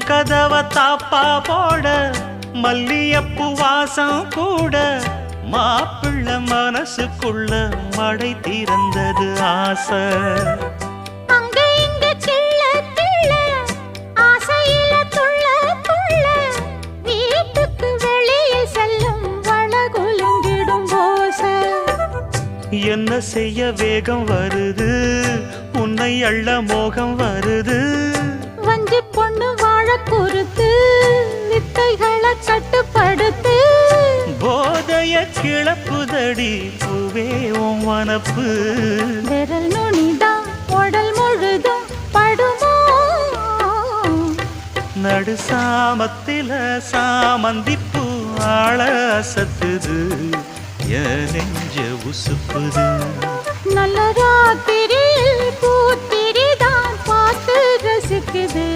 கதவ தாப்பா போட மல்லியப்பு வாசம் கூட மாப்பிள்ள மனசுக்குள்ள மடை திறந்தது ஆசை. அங்க இங்க கிள்ள கிள்ள ஆசையில துள்ள துள்ள வீட்டுக்கு வெளியே செல்லும் வளகுலுங்கிடும் ஓசை. என்ன செய்ய வேகம் வருது உன்னை அள்ள மோகம் வருது. வஞ்சி பொண்ணு வாழ குறுத்து வித்தைகளை கட்டுப்படுத்து. போதைய கிளப்புதடி பூவே உன் வனப்பு. விரல் நுனிதான் உடல் முழுதும் படுமோ. நடு சாமத்தில சாமந்திப்பூ ஆள அசத்துது என் நெஞ்ச உசுப்புது. நல்ல ராத்திரியில் பூத்திரிதான் பார்த்து ரசிக்குது.